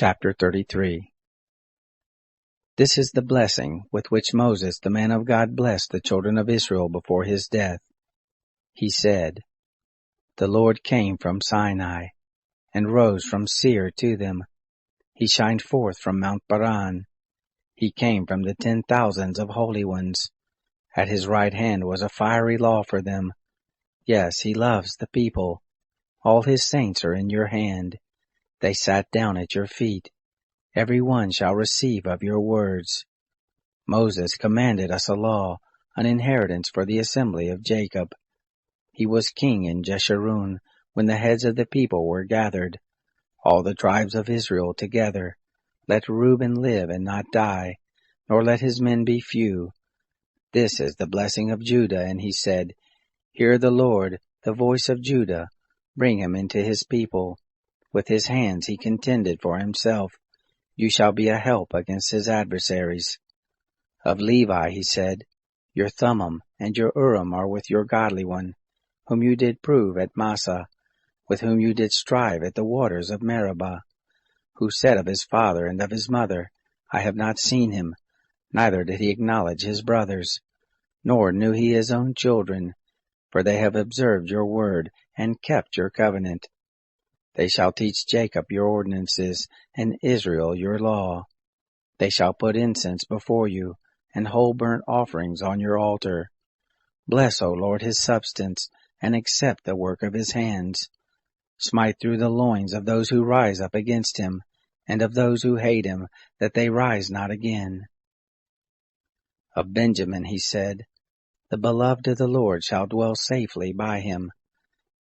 Chapter 33. This is the blessing with which Moses the man of God blessed the children of Israel before his death. He said, The Lord came from Sinai, and rose from Seir to them. He shined forth from Mount Paran. He came from the 10,000s of holy ones. At his right hand was a fiery law for them. Yes, he loves the people. All his saints are in your hand. They sat down at your feet. Every one shall receive of your words. Moses commanded us a law, an inheritance for the assembly of Jacob. He was king in Jeshurun when the heads of the people were gathered, all the tribes of Israel together. Let Reuben live and not die, nor let his men be few. This is the blessing of Judah, and he said, Hear the Lord, the voice of Judah, bring him into his people. With his hands he contended for himself. You shall be a help against his adversaries. Of Levi he said, Your Thummim and your Urim are with your godly one, whom you did prove at Massah, with whom you did strive at the waters of Meribah, who said of his father and of his mother, I have not seen him, neither did he acknowledge his brothers, nor knew he his own children, for they have observed your word and kept your covenant. They shall teach Jacob your ordinances, and Israel your law. They shall put incense before you, and whole burnt offerings on your altar. Bless, O Lord, his substance, and accept the work of his hands. Smite through the loins of those who rise up against him, and of those who hate him, that they rise not again. Of Benjamin he said, The beloved of the Lord shall dwell safely by him.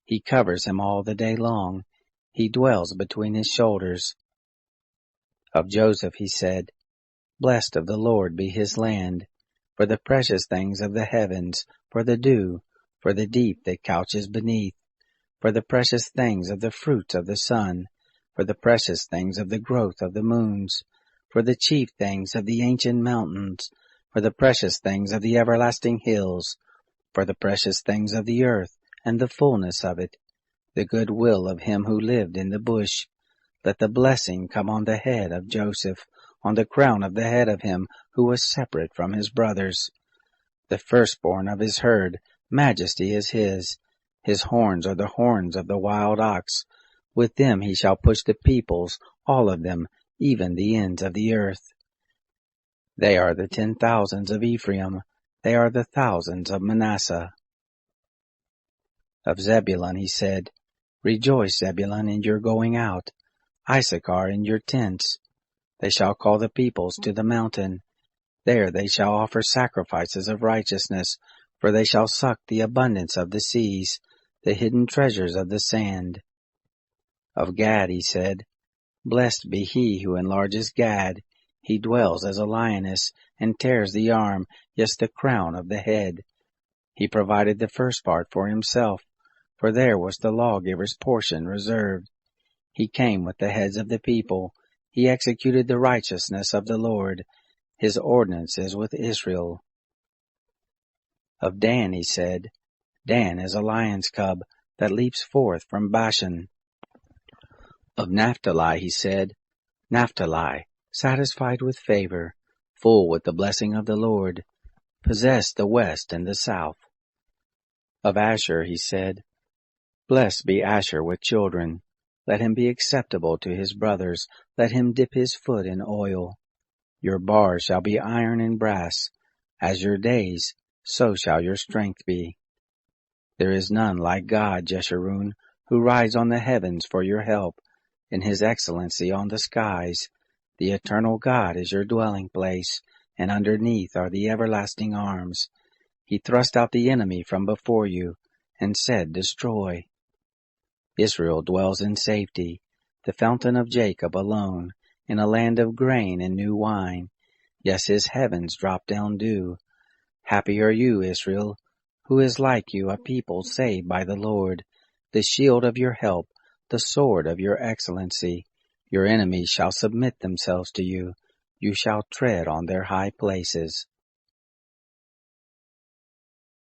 He covers him all the day long. He dwells between his shoulders. Of Joseph he said, Blessed of the Lord be his land, for the precious things of the heavens, for the dew, for the deep that couches beneath, for the precious things of the fruits of the sun, for the precious things of the growth of the moons, for the chief things of the ancient mountains, for the precious things of the everlasting hills, for the precious things of the earth, and the fullness of it, the good will of him who lived in the bush. Let the blessing come on the head of Joseph, on the crown of the head of him who was separate from his brothers. The firstborn of his herd, majesty is his. His horns are the horns of the wild ox. With them he shall push the peoples, all of them, even the ends of the earth. They are the 10,000s of Ephraim. They are the thousands of Manasseh. Of Zebulun he said, Rejoice, Zebulun, in your going out, Issachar in your tents. They shall call the peoples to the mountain. There they shall offer sacrifices of righteousness, for they shall suck the abundance of the seas, the hidden treasures of the sand. Of Gad he said, Blessed be he who enlarges Gad. He dwells as a lioness, and tears the arm, yes, the crown of the head. He provided the first part for himself, for there was the lawgiver's portion reserved. He came with the heads of the people. He executed the righteousness of the Lord. His ordinances with Israel. Of Dan he said, Dan is a lion's cub that leaps forth from Bashan. Of Naphtali he said, Naphtali, satisfied with favor, full with the blessing of the Lord, possess the west and the south. Of Asher he said, Blessed be Asher with children. Let him be acceptable to his brothers. Let him dip his foot in oil. Your bars shall be iron and brass. As your days, so shall your strength be. There is none like God, Jeshurun, who rides on the heavens for your help, in his excellency on the skies. The eternal God is your dwelling place, and underneath are the everlasting arms. He thrust out the enemy from before you, and said, Destroy. Israel dwells in safety, the fountain of Jacob alone, in a land of grain and new wine. Yes, his heavens drop down dew. Happy are you, Israel, who is like you, a people saved by the Lord, the shield of your help, the sword of your excellency. Your enemies shall submit themselves to you. You shall tread on their high places.